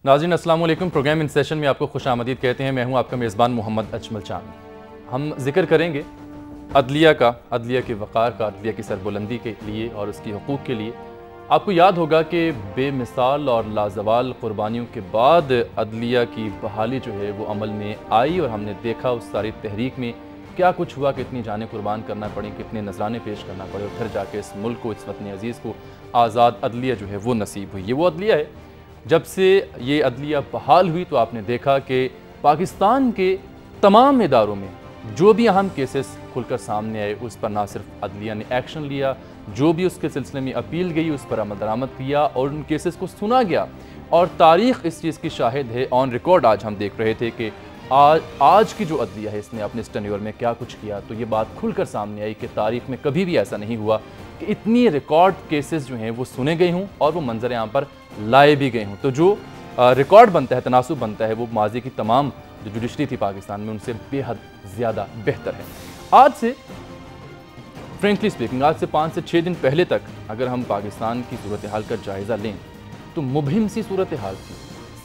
नाज़रीन अस्सलाम वालेकुम। प्रोग्राम इन सेशन में आपको खुश आमदीद कहते हैं। मैं हूं आपका मेज़बान मोहम्मद अजमल चांद। हम जिक्र करेंगे अदलिया का, अदलिया के वक़ार का, अदलिया की सरबुलंदी के लिए और उसकी हुकूक़ के लिए। आपको याद होगा कि बेमिसाल और लाजवाल क़ुरबानियों के बाद अदलिया की बहाली जो है वो अमल में आई और हमने देखा उस सारी तहरीक में क्या कुछ हुआ, कितनी जानें कुर्बान करना पड़ी, कितने नजराने पेश करना पड़े और फिर जाके इस मुल्क को, इस वतन अज़ीज़ को आज़ाद अदलिया जो है वो नसीब हुई। ये वो अदलिया है, जब से ये अदलिया बहाल हुई तो आपने देखा कि पाकिस्तान के तमाम इदारों में जो भी अहम केसेस खुलकर सामने आए उस पर ना सिर्फ अदलिया ने एक्शन लिया, जो भी उसके सिलसिले में अपील गई उस पर अमल दरामद किया और उन केसेस को सुना गया। और तारीख़ इस चीज़ की शाहिद है, ऑन रिकॉर्ड आज हम देख रहे थे कि आज की जो अदलिया है इसने अपने इस टेन्योर में क्या कुछ किया। तो ये बात खुलकर सामने आई कि तारीख़ में कभी भी ऐसा नहीं हुआ कि इतनी रिकॉर्ड केसेस जो हैं वो सुने गए हों और वो मंजर यहाँ पर लाए भी गए हों। तो जो रिकॉर्ड बनता है, तनासुब बनता है, वो माजी की तमाम जो जुडिशरी थी पाकिस्तान में उनसे बेहद ज़्यादा बेहतर है। आज से फ्रेंकली स्पीकिंग, आज से 5 से 6 दिन पहले तक अगर हम पाकिस्तान की सूरत हाल का जायज़ा लें तो मुबहिम सी सूरत हाल थी।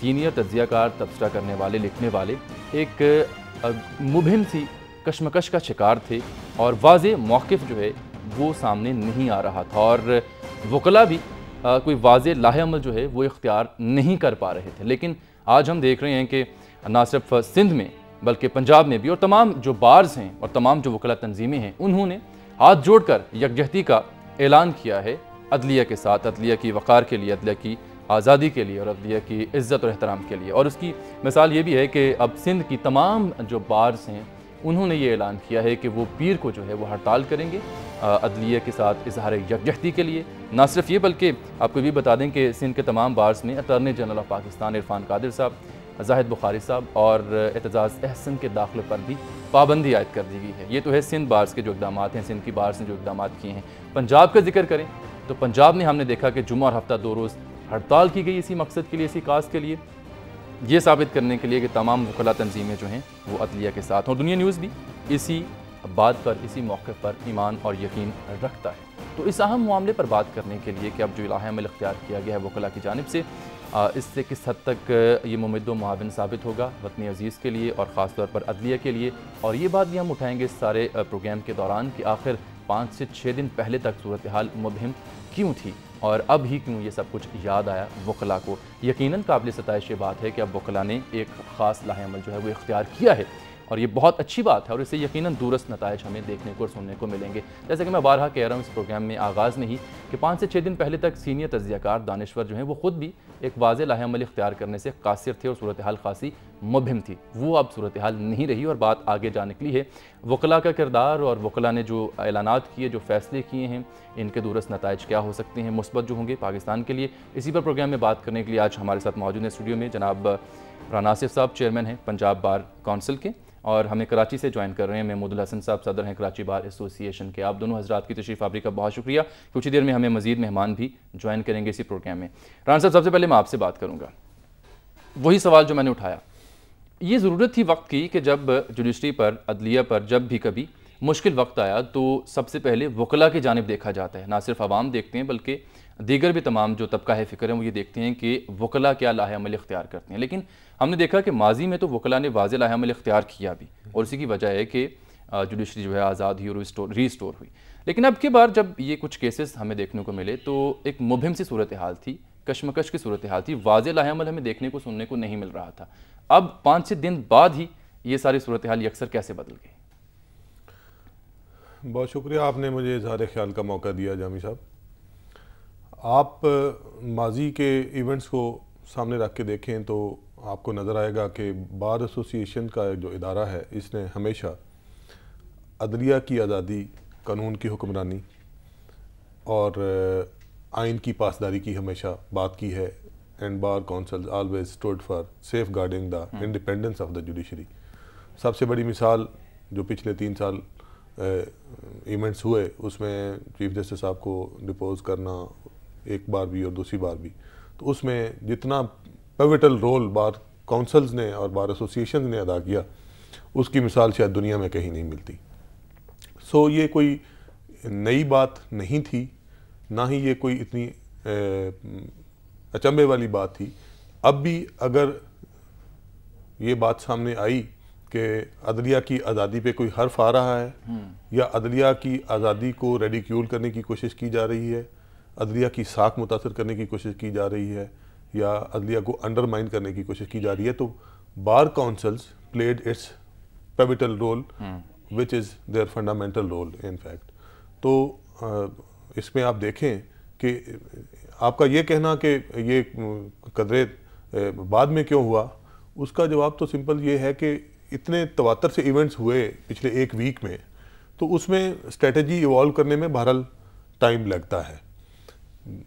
सीनियर तज्ज़ियाकार, तबसरा करने वाले, लिखने वाले एक मुबहिम सी कशमकश का शिकार थे और वाज़े मौक़िफ़ जो है वो सामने नहीं आ रहा था और वकला भी कोई वाज़े लाहे अमल जो है वो इख्तियार नहीं कर पा रहे थे। लेकिन आज हम देख रहे हैं कि ना सिर्फ सिंध में बल्कि पंजाब में भी और तमाम जो बार्स हैं और तमाम जो वकला तंजीमें हैं उन्होंने हाथ जोड़कर यकजहती का ऐलान किया है अदलिया के साथ, अदलिया की वक़ार के लिए, अदलिया की आज़ादी के लिए और अदलिया की इज़्ज़त और एहतराम के लिए। और उसकी मिसाल ये भी है कि अब सिंध की तमाम जो बार्स हैं उन्होंने ये ऐलान किया है कि वो पीर को जो है वो हड़ताल करेंगे अदलिया के साथ इजहार यकजहती के लिए। ना सिर्फ ये बल्कि आपको भी बता दें कि सिंध के तमाम बार्स में attorney general of Pakistan Irfan Qadir साहब, जाहिद बुखारी साहब और एतजाज़ अहसन के दाखिले पर भी पाबंदी आयद कर दी गई है। ये तो है सिंध बार्स के जो इक़दाम हैं, सिंध की बार्स ने जो इक़दाम किए हैं। पंजाब का जिक्र करें तो पंजाब में हमने देखा कि जुम्मा और हफ्ता 2 रोज़ हड़ताल की गई इसी मकसद के लिए, इसी काज के लिए, ये साबित करने के लिए कि तमाम वकला तंजीमें जो हैं वो अदलिया के साथ। और दुनिया न्यूज़ भी इसी बात पर, इसी मौके पर ईमान और यकीन रखता है। तो इस अहम मामले पर बात करने के लिए कि अब जो लाहे अमल इख्तियार किया गया है वकला की जानिब से, इससे किस हद तक ये मुमिद व मुआविन साबित होगा वतन अज़ीज़ के लिए और ख़ास तौर पर अदलिया के लिए। और ये बात भी हम उठाएंगे इस सारे प्रोग्राम के दौरान कि आखिर 5 से 6 दिन पहले तक सूरत हाल मुबहिम क्यों थी और अब ही क्यों ये सब कुछ याद आया वकला को। यकीनन काबिल सताइश ये बात है कि अब वकला ने एक ख़ास लाहे अमल जो है वो इख्तियार किया है और ये बहुत अच्छी बात है और इससे यकीनन दूरस्त नताइज हमें देखने को और सुनने को मिलेंगे। जैसे कि मैं बारहा कह रहा हूँ इस प्रोग्राम में आगाज़ में ही कि 5 से 6 दिन पहले तक सीनियर तज्ज़ियाकार, दानिश्वर जो हैं वो ख़ुद भी एक वाज़े लाहे अमल इख्तियार करने से कासिर थे और सूरत हाल खासी मुबहिम थी। वो अब सूरत हाल नहीं रही और बात आगे जा निकली है वकला का किरदार और वकला ने जो ऐलानात किए, जो फ़ैसले किए हैं, इनके दूरस्त नताइज क्या हो सकते हैं, मुस्बत जो होंगे पाकिस्तान के लिए। इसी पर प्रोग्राम में बात करने के लिए आज हमारे साथ मौजूद हैं स्टूडियो में जनाब राना आसिफ साहब, चेयरमैन हैं पंजाब बार काउंसिल के, और हमें कराची से ज्वाइन कर रहे हैं महमूदुल हसन साहब, सदर हैं कराची बार एसोसिएशन के। आप दोनों हजरात की तशरीफ़ आवरी का बहुत शुक्रिया। कुछ ही देर में हमें मज़ीद मेहमान भी ज्वाइन करेंगे इसी प्रोग्राम में। राना साहब, सबसे पहले मैं आपसे बात करूँगा, वही सवाल जो मैंने उठाया, ये ज़रूरत थी वक्त की कि जब जुडिशरी पर, अदलिया पर जब भी कभी मुश्किल वक्त आया तो सबसे पहले वकला की जानिब देखा जाता है। ना सिर्फ आवाम देखते हैं बल्कि दीगर भी तमाम जो तबका है फ़िक्र है वो ये देखते हैं कि वकला क्या लाहे अमल इख्तियार करते हैं। लेकिन हमने देखा कि माजी में तो वकला ने वाज़े लाहे अमल इख्तियार किया भी और इसी की वजह है कि जुडिशरी जो है आज़ाद हुई और रीस्टोर हुई। लेकिन अब की बार जब ये कुछ केसेस हमें देखने को मिले तो एक मुबहिम सी सूरत हाल थी, कशमकश की सूरत हाल थी, वाज़े लाहे अमल हमें देखने को, सुनने को नहीं मिल रहा था। अब 5 से दिन बाद ही ये सारी सूरत हाल अक्सर कैसे बदल गई? बहुत शुक्रिया, आपने मुझे इज़हार ख्याल का मौका दिया जामी साहब। आप माजी के इवेंट्स को सामने रख के देखें तो आपको नज़र आएगा कि बार एसोसिएशन का जो इदारा है इसने हमेशा अदलिया की आज़ादी, कानून की हुक्मरानी और आइन की पासदारी की हमेशा बात की है। And bar council always stood for safeguarding the independence of the judiciary. सबसे बड़ी मिसाल जो पिछले 3 साल इवेंट्स हुए उसमें चीफ जस्टिस साहब को डिपोज करना एक बार भी और दूसरी बार भी, तो उसमें जितना पिवटल रोल बार काउंसिल्स ने और बार एसोसिएशन ने अदा किया उसकी मिसाल शायद दुनिया में कहीं नहीं मिलती। सो ये कोई नई बात नहीं थी, ना ही ये कोई इतनी अचंभे वाली बात थी। अब भी अगर ये बात सामने आई कि अदलिया की आज़ादी पे कोई हर्फ आ रहा है या अदलिया की आज़ादी को रेडिक्यूल करने की कोशिश की जा रही है, अदलिया की साख मुतासर करने की कोशिश की जा रही है या अदलिया को अंडरमाइन करने की कोशिश की जा रही है, तो bar councils played its pivotal role which is their fundamental role in fact. तो इसमें आप देखें कि आपका ये कहना कि ये कदरे बाद में क्यों हुआ, उसका जवाब तो सिंपल ये है कि इतने तवातर से इवेंट्स हुए पिछले एक वीक में, तो उसमें स्ट्रेटजी इवॉल्व करने में बहरहाल टाइम लगता है।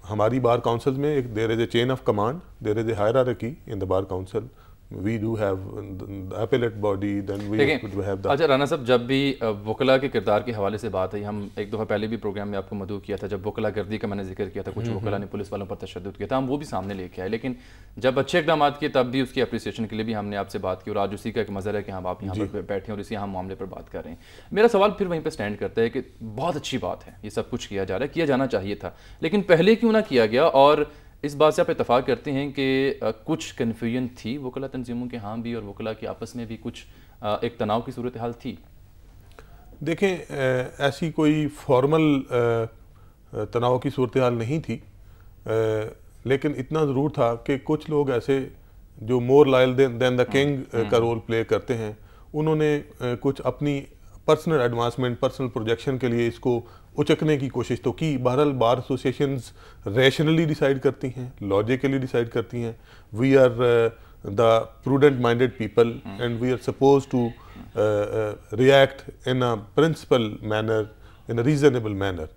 हमारी बार काउंसिल में एक there is a chain of command, there is a hierarchy in the bar council, we do have the appellate body, then we have the. अच्छा राना साहब, जब भी वकला के किरदार के हवाले से बात है, हम एक दफ़ा पहले भी प्रोग्राम में आपको मदऊ किया था जब वकला गर्दी का मैंने जिक्र किया था, कुछ वकला ने पुलिस वालों पर तशद्दुद किया था, हम वो भी सामने लेके आए, लेकिन जब अच्छे इकदाम किए तब भी उसकी अप्रिसिएशन के लिए भी हमने आपसे बात की और आज उसी का एक मज़र है कि हम आप यहाँ पर बैठे हैं और इसी हम मामले पर बात कर रहे हैं। मेरा सवाल फिर वहीं पर स्टैंड करता है कि बहुत अच्छी बात है, ये सब कुछ किया जा रहा है, किया जाना चाहिए था, लेकिन पहले क्यों ना किया गया? और इस बात से आप इत्तफाक करते हैं कि कुछ कन्फ्यूजन थी वकला तंजीमों के यहाँ भी और वकला के आपस में भी कुछ एक तनाव की सूरत हाल थी? देखें, ऐसी कोई फॉर्मल तनाव की सूरत हाल नहीं थी, लेकिन इतना ज़रूर था कि कुछ लोग ऐसे जो more loyal than the king का रोल प्ले करते हैं, उन्होंने कुछ अपनी पर्सनल एडवांसमेंट, पर्सनल प्रोजेक्शन के लिए इसको उचकने की कोशिश तो की। बहरहाल बार एसोसिएशंस रैशनली डिसाइड करती हैं, लॉजिकली डिसाइड करती हैं। We are the prudent minded people and we are suppose to react in a principle manner, in a reasonable manner.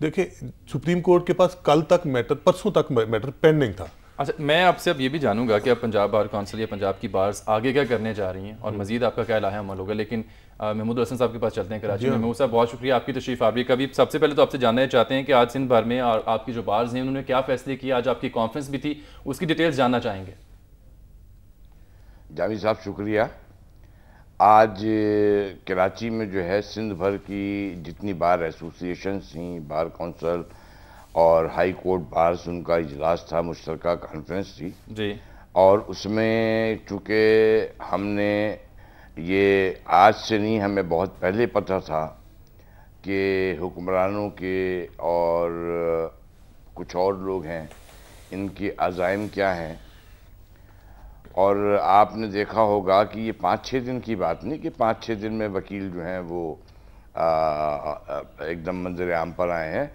देखिए, सुप्रीम कोर्ट के पास कल तक मैटर, परसों तक मैटर पेंडिंग था। अच्छा, मैं आपसे अब ये भी जानूंगा कि अब पंजाब बार काउंसिल या पंजाब की बार्स आगे क्या करने जा रही हैं और मजीद आपका क्या लाया अमल होगा, लेकिन महमूद हसन साहब के पास चलते हैं कराची में। महमूद साहब, बहुत शुक्रिया आपकी तशरीफ आवरी का भी। सबसे पहले तो आपसे जानना चाहते हैं कि आज सिंध भर में और आपकी जो बार्स हैं उन्होंने क्या फैसले किए, आज आपकी कॉन्फ्रेंस भी थी, उसकी डिटेल्स जानना चाहेंगे। जावेद साहब शुक्रिया। आज कराची में जो है सिंध भर की जितनी बार एसोसिएशंस थी, बार काउंसिल और हाई कोर्ट बार्स, उनका इजलास था, मुश्तरका कॉन्फ्रेंस थी जी। और उसमें चूँकि हमने ये आज से नहीं, हमें बहुत पहले पता था कि हुक्मरानों के और कुछ और लोग हैं, इनके अज़ाइम क्या हैं। और आपने देखा होगा कि ये 5-6 दिन की बात नहीं कि 5-6 दिन में वकील जो हैं वो एकदम मंजर आम पर आए हैं।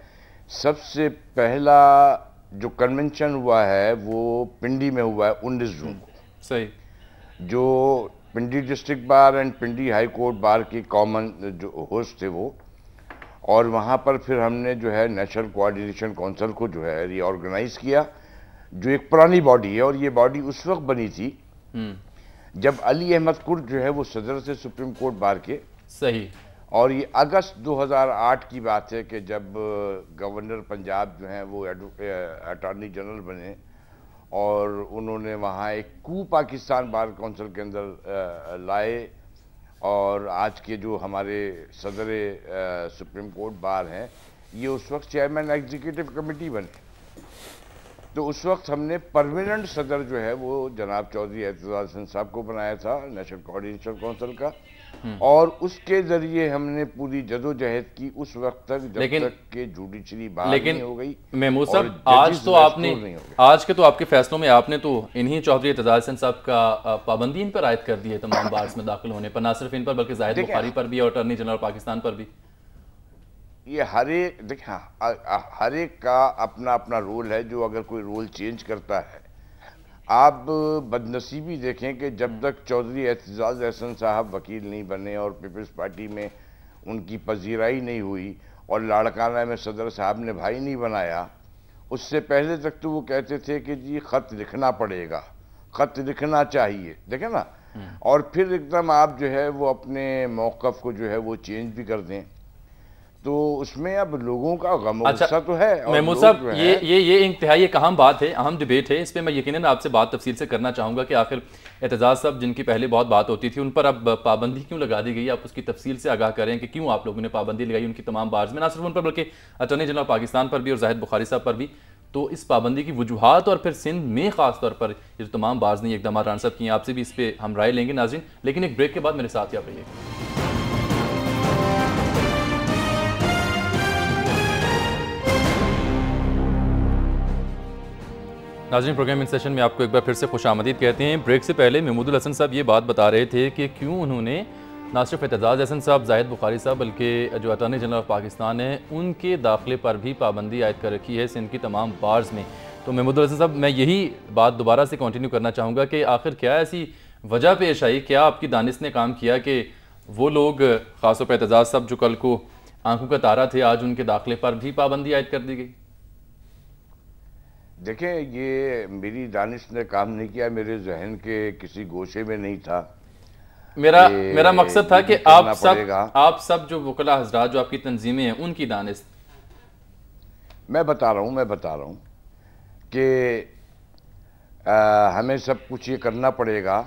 सबसे पहला जो कन्वेंशन हुआ है वो पिंडी में हुआ है 19 जून को। सही। जो Pindi district bar and Pindi high court bar की कॉमन जो होस्ट थे वो, और वहाँ पर फिर हमने जो है नेशनल कोऑर्डिनेशन काउंसिल को जो है रीऑर्गेनाइज किया, जो एक पुरानी बॉडी है। और ये बॉडी उस वक्त बनी थी जब अली अहमद कुर्द जो है वो सदर थे सुप्रीम कोर्ट बार के। सही। और ये अगस्त 2008 की बात है कि जब गवर्नर पंजाब जो हैं वो अटॉर्नी जनरल बने और उन्होंने वहाँ एक कू पाकिस्तान बार काउंसिल के अंदर लाए। और आज के जो हमारे सदर सुप्रीम कोर्ट बार हैं, ये उस वक्त चेयरमैन एग्जीक्यूटिव कमेटी बने। तो उस वक्त हमने परमानेंट सदर जो है वो जनाब चौधरी एतजाज हसन साहब को बनाया था नेशनल कोऑर्डिनेशन काउंसिल का, और उसके जरिए हमने पूरी जदोजहद की उस वक्त तक जब तक के जुडिशरी बाहर नहीं हो गई। महमूद साहब, आज तो आपने, आज के तो आपके फैसलों में आपने तो इन्हीं चौधरी एतजाज हसन साहब का पाबंदी इन पर आयद कर दी है तमाम बार्स में दाखिल होने पर, ना सिर्फ इन पर बल्कि जाहिद बुखारी पर भी और अटॉर्नी जनरल पाकिस्तान पर भी। ये हर एक, देखिए हर एक का अपना अपना रोल है। जो अगर कोई रोल चेंज करता है, आप बदनसीबी देखें कि जब तक चौधरी एतजाज हसन साहब वकील नहीं बने और पीपल्स पार्टी में उनकी पजीराई नहीं हुई और लाड़काना में सदर साहब ने भाई नहीं बनाया, उससे पहले तक तो वो कहते थे कि जी ख़त लिखना पड़ेगा, ख़त लिखना चाहिए, देखें ना। और फिर एकदम आप जो है वो अपने मौक़िफ़ को जो है वो चेंज भी कर दें, तो उसमें अब लोगों का गम गुस्सा तो है। महमूद साहब, ये इंतहाई एक अहम बात है, अहम डिबेट है, इस पर मैं यकीनन आपसे बात तफसील से करना चाहूँगा कि आखिर एतजाज साहब जिनकी पहले बहुत बात होती थी, उन पर अब पाबंदी क्यों लगा दी गई? आप उसकी तफसील से आगाह करें कि क्यों आप लोगों ने पाबंदी लगाई उनकी तमाम बार्स में, ना सिर्फ उन पर बल्कि अटॉर्नी जनरल पाकिस्तान पर भी और जाहिद बुखारी साहब पर भी। तो इस पाबंदी की वजूहात और फिर सिंध में ख़ास तौर पर ये जो तमाम बाज़नी इकदाम राना साहब किए हैं, आपसे भी इस पर हम राय लेंगे नाज़रीन, लेकिन एक ब्रेक के बाद मेरे साथ ही आप रहिएगा। नाज़रीन, प्रोग्राम इन सेशन में आपको एक बार फिर से खुशामदीद कहते हैं। ब्रेक से पहले महमूदुल हसन साहब ये बात बता रहे थे कि क्यों उन्होंने ना सिर्फ एतजाज़ हसन साहब, जाहिद बुखारी साहब, बल्कि जो अटॉर्नी जनरल ऑफ पाकिस्तान है उनके दाखिले पर भी पाबंदी आयद कर रखी है सिंध की तमाम बार्स में। तो महमूदुल हसन साहब, मैं यही बात दोबारा से कंटिन्यू करना चाहूँगा कि आखिर क्या ऐसी वजह पेश आई, क्या आपकी दानिश ने काम किया कि वो लोग ख़ासतौर पर एतजाज़ साहब जो कल को आंखों का तारा थे, आज उनके दाखिले पर भी पाबंदी आयद कर दी गई? देखें, ये मेरी दानिश ने काम नहीं किया, मेरे जहन के किसी गोशे में नहीं था। मेरा मकसद था कि आप सब जो वकला हजरात, जो आपकी तंजीमें हैं, उनकी दानिश। मैं बता रहा हूँ कि हमें सब कुछ ये करना पड़ेगा,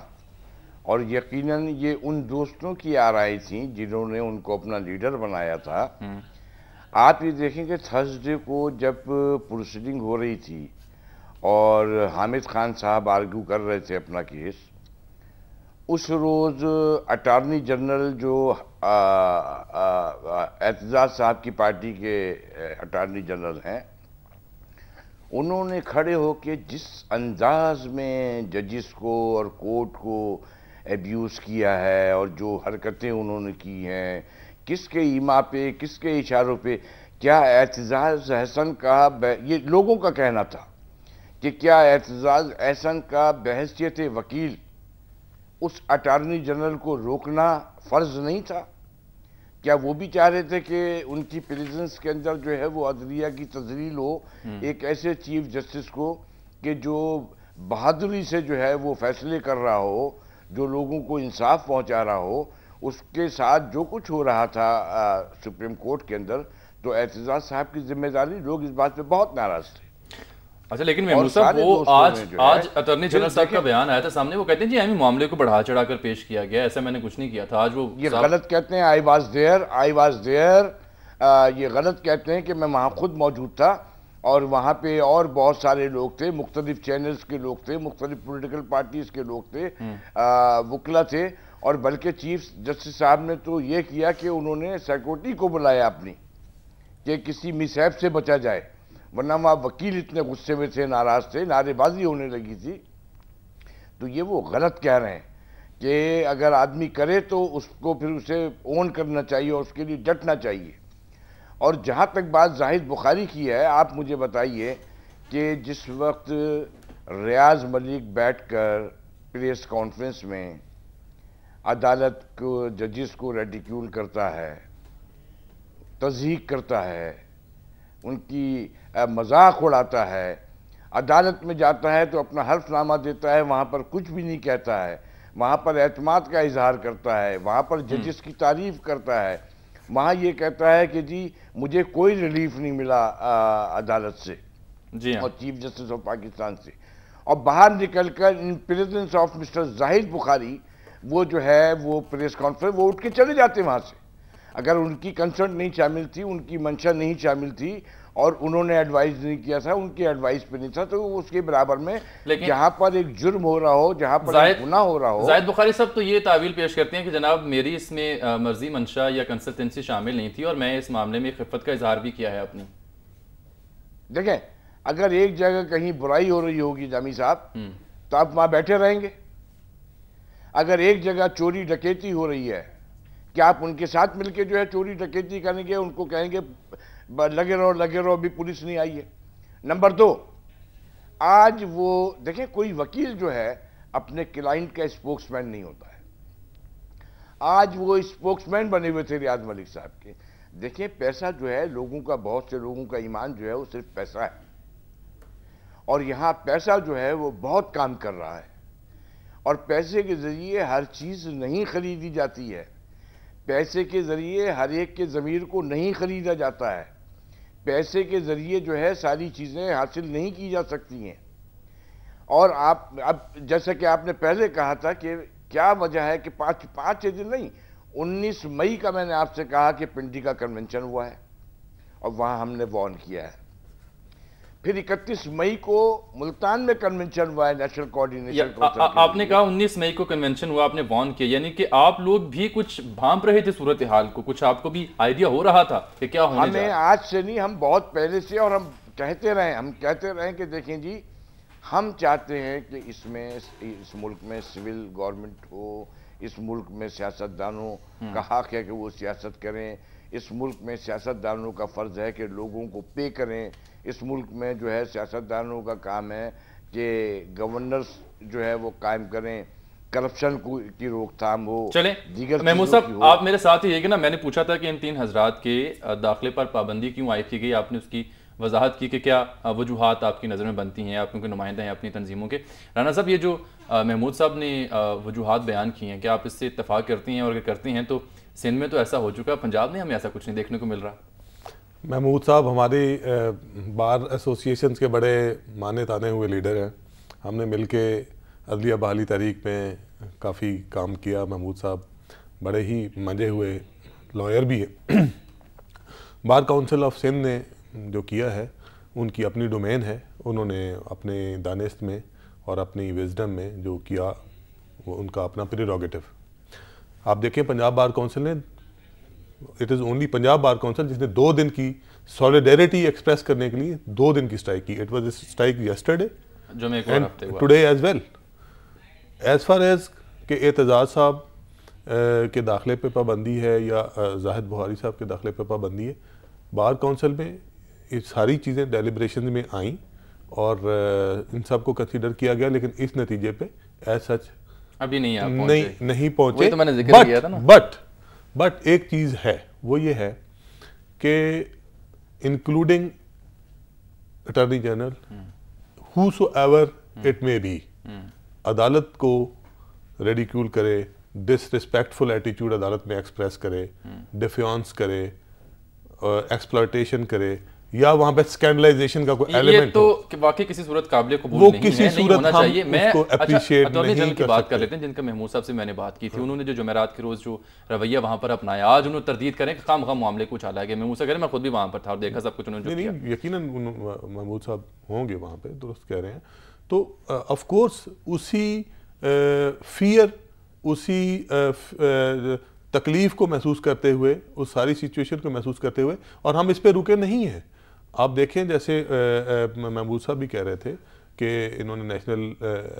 और यकीनन ये उन दोस्तों की आराई थी जिन्होंने उनको अपना लीडर बनाया था। आप ये देखेंगे थर्सडे को जब प्रोसीडिंग हो रही थी और हामिद खान साहब आर्ग्यू कर रहे थे अपना केस, उस रोज़ अटॉर्नी जनरल जो एतजाज़ साहब की पार्टी के अटॉर्नी जनरल हैं, उन्होंने खड़े होकर जिस अंदाज में जजिस को और कोर्ट को एब्यूज़ किया है और जो हरकतें उन्होंने की हैं, किसके ईमा पे, किसके इशारों पे, क्या एतजाज़ हसन का, ये लोगों का कहना था कि क्या एतजाज़ हसन का बहैसियत वकील उस अटॉर्नी जनरल को रोकना फ़र्ज़ नहीं था? क्या वो भी चाह रहे थे कि उनकी प्रेजेंस के अंदर जो है वो अदलिया की तजलील हो एक ऐसे चीफ जस्टिस को कि जो बहादुरी से जो है वो फैसले कर रहा हो, जो लोगों को इंसाफ पहुंचा रहा हो। उसके साथ जो कुछ हो रहा था सुप्रीम कोर्ट के अंदर, तो एतजाज़ साहब की जिम्मेदारी, लोग इस बात पे बहुत नाराज थे। अच्छा, लेकिन महमूद साहब, वो आज अटॉर्नी जनरल साहब का बयान आया था सामने, वो कहते हैं जी हमें मामले को बढ़ा चढ़ा कर पेश किया गया, ऐसा मैंने कुछ नहीं किया था। आज वो ये गलत कहते हैं, आई वाज देयर, ये गलत कहते हैं कि मैं वहाँ खुद मौजूद था और वहाँ पे और बहुत सारे लोग थे, मुख्तलिफ चैनल्स के लोग थे, मुख्तलिफ पोलिटिकल पार्टीज के लोग थे, वकला थे, और बल्कि चीफ जस्टिस साहब ने तो ये किया कि उन्होंने सिक्योरिटी को बुलाया अपनी, कि किसी मिसहैप से बचा जाए, वरना वहाँ वकील इतने गुस्से में थे, नाराज थे, नारेबाजी होने लगी थी। तो ये वो गलत कह रहे हैं कि अगर आदमी करे तो उसको फिर उसे ओन करना चाहिए और उसके लिए डटना चाहिए। और जहाँ तक बात जाहिद बुखारी की है, आप मुझे बताइए कि जिस वक्त रियाज मलिक बैठकर प्रेस कॉन्फ्रेंस में अदालत को, जजिस को रेडिक्यूल करता है, तज़हीक करता है, उनकी मजाक उड़ाता है, अदालत में जाता है तो अपना हल्फनामा देता है, वहाँ पर कुछ भी नहीं कहता है, वहाँ पर एतमाद का इजहार करता है, वहाँ पर जजिस की तारीफ करता है, वहाँ ये कहता है कि जी मुझे कोई रिलीफ नहीं मिला अदालत से जी और चीफ जस्टिस ऑफ पाकिस्तान से, और बाहर निकलकर in presence of mister Zahid Bukhari वो जो है वो प्रेस कॉन्फ्रेंस वो उठ के चले जाते वहाँ से। अगर उनकी कंसर्न नहीं शामिल थी, उनकी मंशा नहीं शामिल थी और उन्होंने एडवाइस नहीं किया था, उनकी एडवाइस पे नहीं था, तो उसके बराबर में जहां पर एक जुर्म हो रहा हो, जहां पर एक गुनाह हो रहा हो। जाहिद बुखारी साहब तो ये तावील पेश करते हैं कि जनाब मेरी इसमें मर्जी, मंशा या कंसल्टेंसी शामिल नहीं थी और मैं इस मामले में खिफत का इजहार भी किया है अपनी। देखें, अगर एक जगह कहीं बुराई हो रही होगी जामी साहब, तो आप वहां बैठे रहेंगे? अगर एक जगह चोरी डकैती हो रही है, क्या आप उनके साथ मिलकर जो है चोरी डकैती करेंगे, उनको कहेंगे लगे रहो अभी पुलिस नहीं आई है? नंबर 2, आज वो देखें, कोई वकील जो है अपने क्लाइंट का स्पोक्समैन नहीं होता है। आज वो स्पोक्समैन बने हुए थे रियाज मलिक साहब के। देखिए, पैसा जो है लोगों का, बहुत से लोगों का ईमान जो है वो सिर्फ पैसा है, और यहाँ पैसा जो है वो बहुत काम कर रहा है, और पैसे के जरिए हर चीज नहीं खरीदी जाती है, पैसे के जरिए हर एक के ज़मीर को नहीं खरीदा जाता है, पैसे के जरिए जो है सारी चीज़ें हासिल नहीं की जा सकती हैं। और आप अब जैसे कि आपने पहले कहा था कि क्या वजह है कि पाँच दिन नहीं, 19 मई का मैंने आपसे कहा कि पिंडी का कन्वेंशन हुआ है और वहाँ हमने वॉर्न किया है। फिर 31 मई को मुल्तान में कन्वेंशन हुआ है नेशनल कोऑर्डिनेशन काउंसिल के आपने लिए। कहा 19 मई को कन्वेंशन हुआ, आपने वार्न किया, यानी कि आप लोग भी कुछ भांप रहे थे सूरत हाल को, कुछ आपको भी आइडिया हो रहा था कि क्या होने जा हमें रहा है? आज से नहीं, हम बहुत पहले से, और हम कहते रहे कि देखें जी, हम चाहते हैं कि इस मुल्क में सिविल गवर्नमेंट हो, इस मुल्क में सियासतदानों का हक है कि वो सियासत करें, इस मुल्क में सियासतदानों का फ़र्ज़ है कि लोगों को पे करें, इस मुल्क में जो है सियासतदानों का काम है कि गवर्नर्स जो है वो कायम करें, करप्शन की रोकथाम हो, चले दीगर महमूद चीज़ों की साहब, हो। आप मेरे साथ ही रहिएगा ना। मैंने पूछा था कि इन 3 हजरात के दाखिले पर पाबंदी क्यों आयद की गई, आपने उसकी वजाहत की कि क्या वजूहात आपकी नज़र में बनती हैं, आप क्योंकि नुमाइंदा हैं अपनी तंजीमों के। राना साहब, ये जो महमूद साहब ने वजूहात बयान की हैं, क्या आप इससे इत्तफाक करती हैं? और अगर करती हैं तो सिंध में तो ऐसा हो चुका, पंजाब में हमें ऐसा कुछ नहीं देखने को मिल रहा। महमूद साहब हमारी बार एसोसिएशंस के बड़े माने ताने हुए लीडर हैं। हमने मिलके अदलिया बहाली तहरीक में काफ़ी काम किया। महमूद साहब बड़े ही मंजे हुए लॉयर भी हैं। बार काउंसिल ऑफ सिंध ने जो किया है उनकी अपनी डोमेन है, उन्होंने अपने दानिश में और अपनी विजडम में जो किया वो उनका अपना प्रेरोगेटिव। आप देखें पंजाब बार काउंसिल ने, it is only Punjab bar council जिसने 2 दिन की सॉलिडेरिटी एक्सप्रेस करने के लिए 2 दिन की स्ट्राइक की। इट वाज स्ट्राइक यस्टरडे जो मैं एक और हफ्ते हुआ today as well. As far as के एतजाज साहब के दाखिले पे पाबंदी है या जाहिद बुहारी साहब के दाखिले पे पाबंदी है, बार काउंसिल में ये सारी चीज़ें डेलिब्रेशन में आईं और इन सब को कंसीडर किया गया, लेकिन इस नतीजे पे एज सच अभी नहीं आप नहीं पहुंचे। वही तो मैंने जिक्र किया था ना। बट एक चीज़ है, वो ये है कि including attorney general whosoever it may be, अदालत को रेडिक्यूल करे, डिसरिस्पेक्टफुल एटीट्यूड अदालत में एक्सप्रेस करे, डिफेंस करे, एक्सप्लॉयटेशन करे, या वहां पे स्कैंडलाइजेशन का कोई एलिमेंट तो हो, वाकई किसी सूरत काबिल कबूल वो नहीं किसी है, नहीं सूरत होना हम चाहिए। मैं उसको appreciate अटॉर्नी नहीं जनरल की कर बात सकते। कर लेते हैं, जिनका महमूद साहब से मैंने बात की थी। उन्होंने जो जुमेरात के रोज जो रवैया वहां पर अपनाया, आज उन्होंने तरदीद करें कि खाम मामले कुछ हाल है। महमूद साहब कह रहे हैं मैं खुद भी वहां पर था और देखा सब कुछ उन्होंने जो किया। नहीं, यकीनन महमूद साहब होंगे वहाँ पे, दुरुस्त कह रहे हैं। तो ऑफ कोर्स उसी फियर, उसी तकलीफ को महसूस करते हुए, उस सारी सिचुएशन को महसूस करते हुए, और हम इस पे रुके नहीं हैं। आप देखें जैसे महमूद साहब भी कह रहे थे कि इन्होंने नेशनल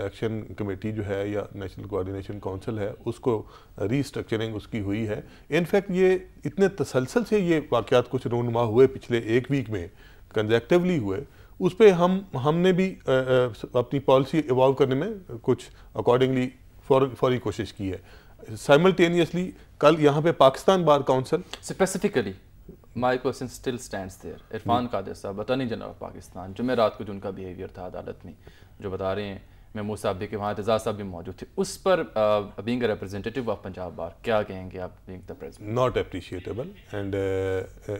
एक्शन कमेटी जो है या नेशनल कोऑर्डिनेशन काउंसिल है उसको रीस्ट्रक्चरिंग उसकी हुई है। इनफैक्ट ये इतने तसलसल से ये वाक़यात कुछ रूनुमा हुए पिछले एक वीक में, कंजेक्टिवली हुए, उस पर हमने भी अपनी पॉलिसी इवॉल्व करने में कुछ अकॉर्डिंगली फौरी कोशिश की है। साइमल्टेनियसली कल यहाँ पे Pakistan bar council specifically my question still stands there. Irfan Qadir साहब, अटॉर्नी जनरल ऑफ पाकिस्तान, जुमेरात को जो उनका बिहेवियर था अदालत में, जो बता रहे हैं महमूद साहब भी कि वहाँ एतजाज साहब भी मौजूद थे, उस पर being a representative of Punjab bar क्या कहेंगे आप? Being the president, not appreciatable and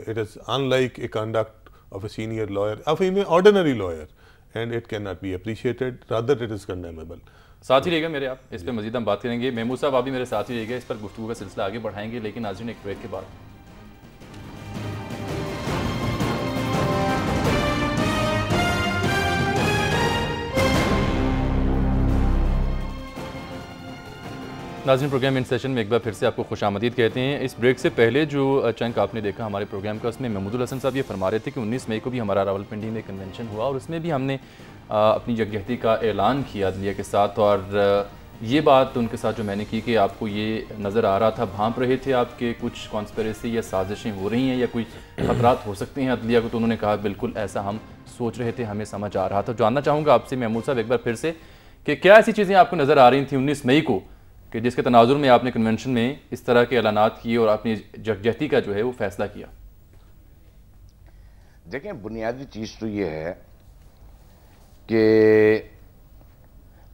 it is unlike a conduct of a senior lawyer, of an ordinary lawyer, and it cannot be appreciated, rather it is condemnable. साथ ही रहेगा मेरे आप, इस पे मजीद हम बात करेंगे। महमूद साहब आप भी मेरे साथ ही रहेगा, इस पर गुफ्तगू का सिलसिला आगे बढ़ाएंगे, लेकिन नाज़रीन एक ब्रेक के बाद। नाज़रीन, प्रोग्राम इन सेशन में एक बार फिर से आपको खुशामदीद कहते हैं। इस ब्रेक से पहले जो चंक आपने देखा हमारे प्रोग्राम का, उसमें महमूदुल हसन साहब ये फरमा रहे थे कि 19 मई को भी हमारा रावलपिंडी में कन्वेंशन हुआ और उसमें भी हमने अपनी यकजहती का ऐलान किया अदलिया के साथ। और ये बात उनके साथ जो मैंने की कि आपको ये नज़र आ रहा था, भांप रहे थे आपके कुछ कॉन्स्पिरेसी या साजिशें हो रही हैं या कोई ख़तरात हो सकते हैं अदलिया को, तो उन्होंने कहा बिल्कुल ऐसा हम सोच रहे थे, हमें समझ आ रहा था। जानना चाहूँगा आपसे महमूद साहब एक बार फिर से कि क्या ऐसी चीज़ें आपको नज़र आ रही थी 19 मई को कि जिसके तनाजुर में आपने कन्वेंशन में इस तरह के ऐलानात किए और अपनी यकजहती का जो है वो फैसला किया? देखें, बुनियादी चीज़ तो ये है कि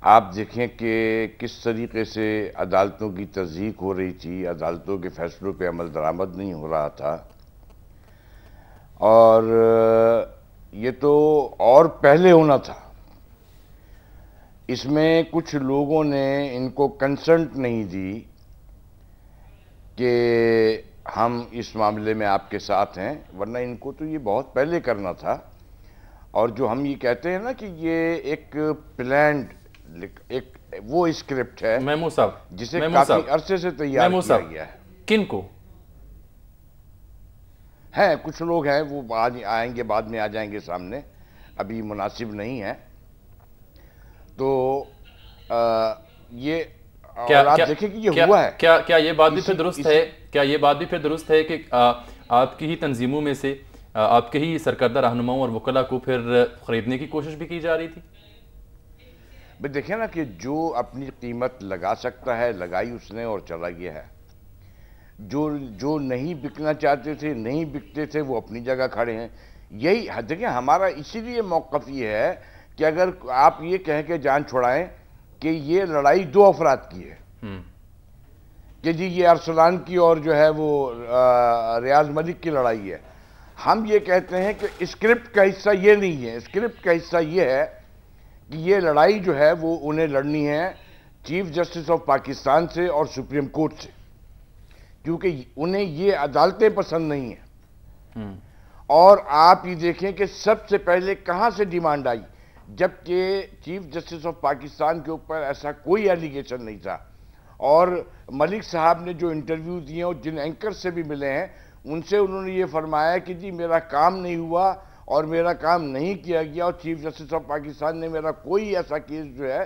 आप देखें कि किस तरीके से अदालतों की तस्दीक हो रही थी, अदालतों के फैसलों पे अमल दरामद नहीं हो रहा था, और ये तो और पहले होना था। इसमें कुछ लोगों ने इनको कंसेंट नहीं दी कि हम इस मामले में आपके साथ हैं, वरना इनको तो ये बहुत पहले करना था। और जो हम ये कहते हैं ना कि ये एक प्लान्ड, एक वो स्क्रिप्ट है महमूद साहब, जिसे काफी अरसे से तैयार किया गया है। किन को है, कुछ लोग हैं वो आज आएंगे, बाद में आ जाएंगे सामने, अभी मुनासिब नहीं है। तो ये क्या, आप देखें कि ये हुआ है। क्या ये बात भी फिर दुरुस्त है, क्या ये बात भी फिर दुरुस्त है कि आपकी ही तंजीमों में से आपके ही सरकर्दा रहनुमाओं और वकला को फिर खरीदने की कोशिश भी की जा रही थी? भाई देखिए ना कि जो अपनी कीमत लगा सकता है लगाई उसने और चला गया है। जो नहीं बिकना चाहते थे, नहीं बिकते थे, वो अपनी जगह खड़े हैं। यही देखिए हमारा इसीलिए मौक़िफ़ ये है कि अगर आप ये कह के जान छुड़ाएं कि ये लड़ाई दो अफराद की है, कि जी ये अरसलान की और जो है वो रियाज मलिक की लड़ाई है, हम ये कहते हैं कि स्क्रिप्ट का हिस्सा ये नहीं है। स्क्रिप्ट का हिस्सा ये है कि ये लड़ाई जो है वो उन्हें लड़नी है चीफ जस्टिस ऑफ पाकिस्तान से और सुप्रीम कोर्ट से, क्योंकि उन्हें ये अदालतें पसंद नहीं है। और आप ये देखें कि सबसे पहले कहां से डिमांड आई, जबकि चीफ जस्टिस ऑफ पाकिस्तान के ऊपर ऐसा कोई एलिगेशन नहीं था। और मलिक साहब ने जो इंटरव्यू दिए और जिन एंकर से भी मिले हैं उनसे उन्होंने ये फरमाया कि जी मेरा काम नहीं हुआ और मेरा काम नहीं किया गया और चीफ जस्टिस ऑफ पाकिस्तान ने मेरा कोई ऐसा केस जो है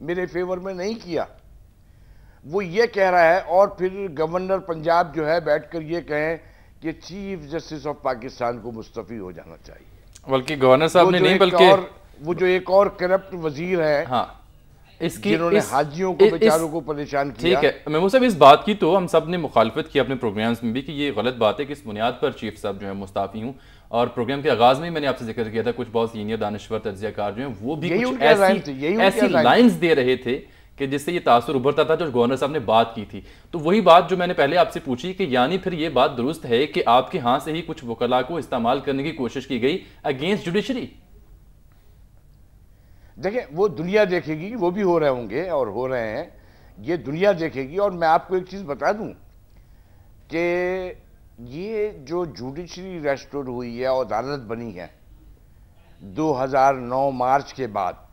मेरे फेवर में नहीं किया, वो ये कह रहा है। और फिर गवर्नर पंजाब जो है बैठकर ये कहें कि चीफ जस्टिस ऑफ पाकिस्तान को मुस्तफ़ी हो जाना चाहिए, बल्कि गवर्नर साहब ने नहीं, बल्कि वो जो एक और करप्ट वजीर है, हाँ, इसकी जिन्होंने हाजियों को बेचारों को परेशान किया। ठीक है महमूद साहब, इस बात की तो हम सब ने मुखालफत की अपने प्रोग्राम्स में भी कि ये गलत बात है कि इस बुनियाद पर चीफ साहब जो है मुस्ताफ़ी हूँ। और प्रोग्राम के आगाज में मैंने आपसे जिक्र किया था कुछ बहुत सीनियर दानिश्वर तज्जियाकार जो हैं वो भी कुछ ऐसी लाइन्स दे रहे थे कि जिससे ये तासुर उभरता था जो गवर्नर साहब ने बात की थी। तो वही बात जो मैंने पहले आपसे पूछी कि यानी फिर ये बात दुरुस्त है कि आपके यहाँ से ही कुछ वकला को इस्तेमाल करने की कोशिश की गई अगेंस्ट जुडिशरी? देखिए वो दुनिया देखेगी, वो भी हो रहे होंगे और हो रहे हैं, ये दुनिया देखेगी। और मैं आपको एक चीज़ बता दूं कि ये जो जुडिशरी रेस्टोर हुई है और अदालत बनी है 2009 मार्च के बाद,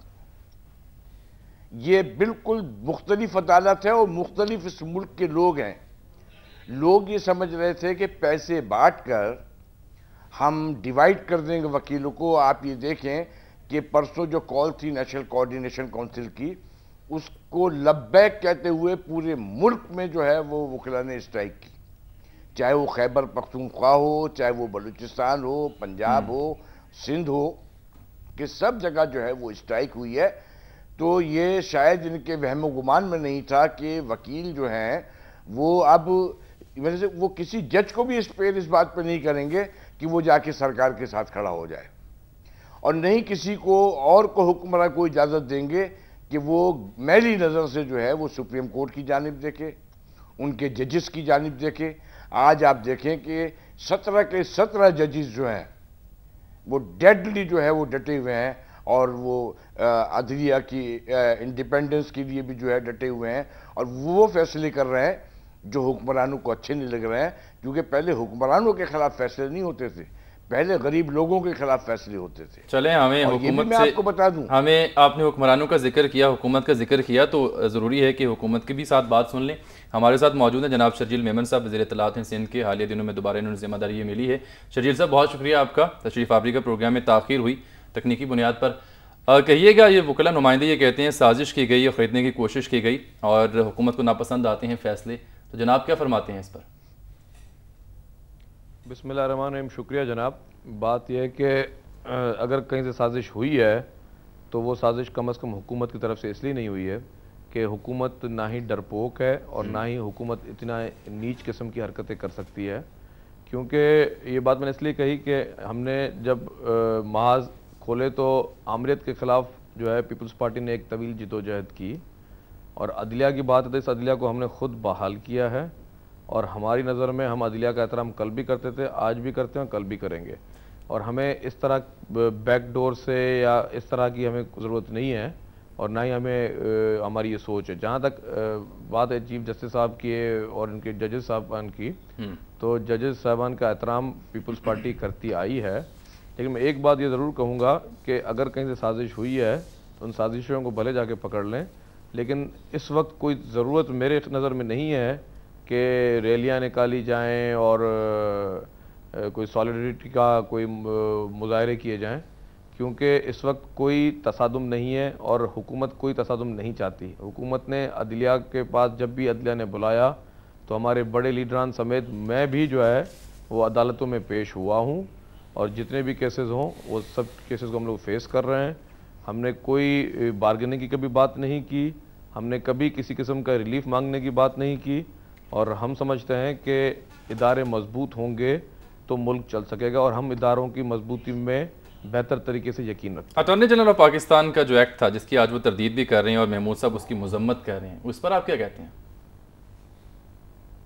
ये बिल्कुल मुख्तलिफ अदालत है और मुख्तलिफ इस मुल्क के लोग हैं। लोग ये समझ रहे थे कि पैसे बांट कर हम डिवाइड कर देंगे वकीलों को। आप ये देखें कि परसों जो कॉल थी नेशनल कोऑर्डिनेशन काउंसिल की, उसको लब्बैक कहते हुए पूरे मुल्क में जो है वो वकीला ने स्ट्राइक की, चाहे वो खैबर पख्तूनख्वा हो, चाहे वो बलूचिस्तान हो, पंजाब हो, सिंध हो, कि सब जगह जो है वो स्ट्राइक हुई है। तो ये शायद इनके वहम गुमान में नहीं था कि वकील जो हैं वो अब वैसे से वो किसी जज को भी इस बात पे नहीं करेंगे कि वो जाके सरकार के साथ खड़ा हो जाए, और नहीं किसी को और को हुक्मरान को इजाज़त देंगे कि वो मैली नज़र से जो है वो सुप्रीम कोर्ट की जानिब देखे, उनके जजेस की जानिब देखे। आज आप देखें कि 17 के 17 जजेस जो हैं वो डेडली जो है वो डटे हुए हैं और वो अदलिया की इंडिपेंडेंस के लिए भी जो है डटे हुए हैं, और वो फैसले कर रहे हैं जो हुक्मरानों को अच्छे नहीं लग रहे हैं। क्योंकि पहले हुक्मरानों के खिलाफ फैसले नहीं होते थे, पहले गरीब लोगों के खिलाफ फैसले होते थे। चले हमें हुकूमत से, आपको बता दूं, हमें आपने हुक्मरानों का जिक्र किया, हुकूमत का जिक्र किया, तो ज़रूरी है कि हुकूमत के भी साथ बात सुन लें। हमारे साथ मौजूद हैं जनाब शर्जील मेमन साहब, वज़ीर इत्तलाआत हैं सिंध के। हालिया दिनों में दोबारा इन्होंने जिम्मेदारी ये मिली है। शर्जील साहब बहुत शुक्रिया आपका, तशरीफ़ आवरी का प्रोग्राम में ताख़ीर हुई तकनीकी बुनियाद पर। कहिएगा, ये वकला नुमाइंदे ये कहते हैं साजिश की गई, ख़रीदने की कोशिश की गई और हुकूमत को नापसंद आते हैं फैसले, तो जनाब क्या फरमाते हैं इस पर? बिस्मिल्लाहिर्रहमानिर्रहीम। शुक्रिया जनाब। बात यह है कि अगर कहीं से साजिश हुई है तो वो साजिश कम अज़ कम हुकूमत की तरफ से इसलिए नहीं हुई है कि हुकूमत ना ही डरपोक है और ना ही हुकूमत इतना नीच किस्म की हरकतें कर सकती है। क्योंकि ये बात मैंने इसलिए कही कि हमने जब महाज खोले तो आमरीत के ख़िलाफ़ जो है पीपल्स पार्टी ने एक तवील जिदोजहद की, और अदलिया की बात है तो इस अदलिया को हमने ख़ुद बहाल किया है। और हमारी नज़र में हम अदलिया का एहतराम कल भी करते थे, आज भी करते हैं, कल भी करेंगे। और हमें इस तरह बैकडोर से या इस तरह की हमें ज़रूरत नहीं है, और ना ही हमें हमारी ये सोच है। जहाँ तक बात है चीफ जस्टिस साहब की और इनके जजेस साहबान की, तो जजेस साहबान का एहतराम पीपल्स पार्टी करती आई है, लेकिन मैं एक बात ये ज़रूर कहूँगा कि अगर कहीं से साजिश हुई है तो उन साजिशों को भले जाके पकड़ लें, लेकिन इस वक्त कोई ज़रूरत मेरे नज़र में नहीं है कि रैलियाँ निकाली जाएं और कोई सॉलिडरिटी का कोई मुजाहरे किए जाएं, क्योंकि इस वक्त कोई तसादुम नहीं है और हुकूमत कोई तसादुम नहीं चाहती। हुकूमत ने अदलिया के पास जब भी अदलिया ने बुलाया तो हमारे बड़े लीडरान समेत मैं भी जो है वो अदालतों में पेश हुआ हूँ, और जितने भी केसेस हों वो सब केसेस को हम लोग फेस कर रहे हैं। हमने कोई बार्गेनिंग की कभी बात नहीं की, हमने कभी किसी किस्म का रिलीफ मांगने की बात नहीं की, और हम समझते हैं कि इदारे मजबूत होंगे तो मुल्क चल सकेगा, और हम इदारों की मजबूती में बेहतर तरीके से यकीन रखते हैं। अटॉर्नी जनरल ऑफ पाकिस्तान का जो एक्ट था जिसकी आज वो तरदीद भी कर रहे हैं और महमूद साहब उसकी मजम्मत कर रहे हैं, उस पर आप क्या कहते हैं?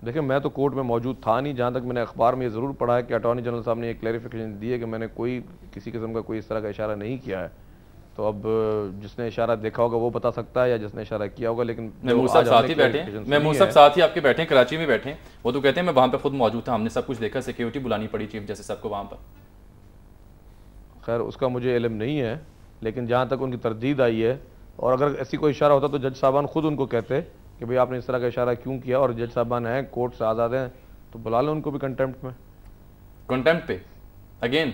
देखिए, मैं तो कोर्ट में मौजूद था नहीं। जहाँ तक मैंने अखबार में ये ज़रूर पढ़ा है कि अटॉर्नी जनरल साहब ने एक क्लैरिफिकेशन दी है कि मैंने कोई किसी किस्म का कोई इस तरह का इशारा नहीं किया है। तो अब जिसने इशारा देखा होगा वो बता सकता है या जिसने इशारा किया होगा। लेकिन महमूद साहब साथ ही बैठे हैं, महमूद साहब साथ ही आपके बैठे हैं, कराची में बैठे हैं। वो तो कहते हैं मैं वहाँ पे खुद मौजूद था, हमने सब कुछ देखा, सिक्योरिटी बुलानी पड़ी चीफ जस्टिस साहब को वहाँ पर। खैर उसका मुझे इल्म नहीं है, लेकिन जहाँ तक उनकी तरदीद आई है, और अगर ऐसी कोई इशारा होता तो जज साहबान खुद उनको कहते कि भाई आपने इस तरह का इशारा क्यों किया, और जज साहबान हैं, कोर्ट से आज़ाद हैं, तो बुला लें उनको भी कंटेम्प्ट में। कंटेम्प्ट पे अगेन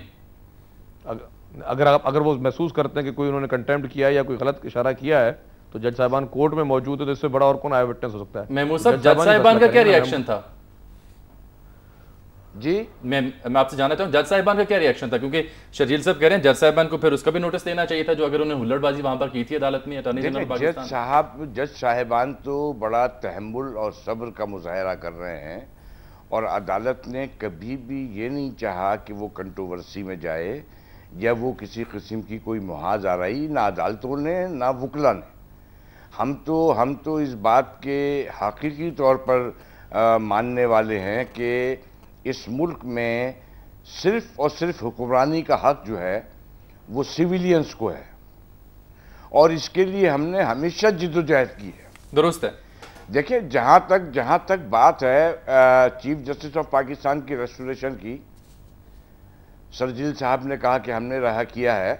अगर वो महसूस करते हैं कि कोई उन्होंने कंटेम्प्ट किया है या कोई गलत इशारा किया है तो जज साहबान कोर्ट में मौजूद है, तो इससे बड़ा और कौन आई विटनेस हो सकता है? महमूद साहब, जज साहबान का क्या रिएक्शन था? जी मैं आपसे जानना चाहूँ जज साहिबान का क्या रिएक्शन था, क्योंकि शर्जील साहब कह रहे हैं जज साहिबान को फिर उसका भी नोटिस देना चाहिए था जो अगर उन्हें हुल्लड़बाजी वहां पर की थी अदालत में अटॉर्नी जनरल पाकिस्तान। जज साहिबान तो बड़ा तहम्मुल और सब्र का मुजाहरा कर रहे हैं, और अदालत ने कभी भी ये नहीं चाहा कि वो कंट्रोवर्सी में जाए या वो किसी किस्म की कोई मुहाज आ रही, ना अदालतों ने ना वकला ने। हम तो इस बात के हकीकी तौर पर मानने वाले हैं कि इस मुल्क में सिर्फ और सिर्फ हुक्मरानी का हक जो है वो सिविलियंस को है, और इसके लिए हमने हमेशा जिद्दोजहद की है। दुरुस्त है। देखिए, जहाँ तक बात है चीफ जस्टिस ऑफ पाकिस्तान की रेस्टोरेशन की, शर्जील साहब ने कहा कि हमने रहा किया है।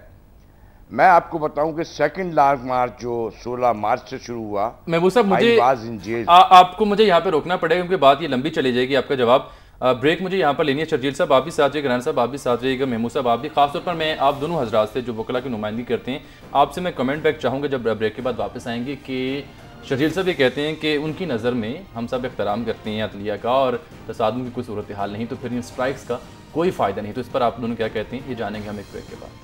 मैं आपको बताऊं कि सेकंड लॉन्ग मार्च जो 16 मार्च से शुरू हुआ, महबूब साहब मुझे आपको मुझे यहाँ पे रोकना पड़ेगा क्योंकि बात ये लंबी चली जाएगी। आपका जवाब ब्रेक मुझे यहाँ पर लेनी है। शर्जील साहब आप भी साथ रहिएगा, राना साहब आप भी साथ रहिएगा, महमूद साहब आप भी। खासतौर पर मैं आप दोनों हजरात से जो वकला की नुमाइंदगी करते हैं आपसे मैं कमेंट बैक चाहूँगा जब ब्रेक के बाद वापस आएंगे कि शर्जील साहब ये कहते हैं कि उनकी नज़र में हम सब एहतराम करते हैं अदलिया का और तसादुम की कोई सूरत हाल नहीं, तो फिर इन स्ट्राइक्स का कोई फ़ायदा नहीं। तो इस पर आप दोनों क्या कहते हैं ये जानेंगे हम एक ब्रेक के बाद।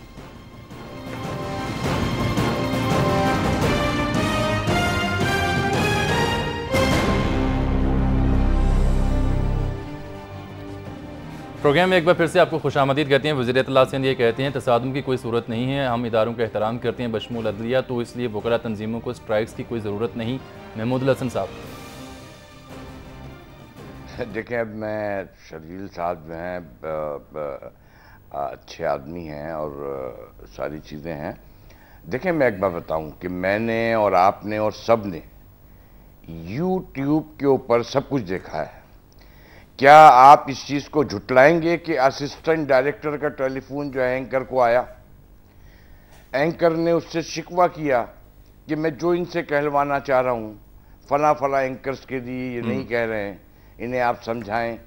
प्रोग्राम में एक बार फिर से आपको खुशामदीद कहते हैं। वज़ीर इत्तलात सिंध ये कहते हैं तसादुम की कोई सूरत नहीं है, हम इदारों का एहतराम करते हैं बशमूल अदलिया, तो इसलिए वकला तंजीमों को स्ट्राइक्स की कोई ज़रूरत नहीं। महमूद हसन साहब देखें, अब मैं शर्जील साहब जो हैं अच्छे आदमी हैं और सारी चीज़ें हैं। देखें, मैं एक बार बताऊं कि मैंने और आपने और सब ने यूट्यूब के ऊपर सब कुछ देखा है। क्या आप इस चीज़ को झुटलाएंगे कि असिस्टेंट डायरेक्टर का टेलीफोन जो है एंकर को आया, एंकर ने उससे शिकवा किया कि मैं जो इनसे कहलवाना चाह रहा हूँ फला फला एंकर्स के लिए ये नहीं कह रहे हैं, इन्हें आप समझाएं।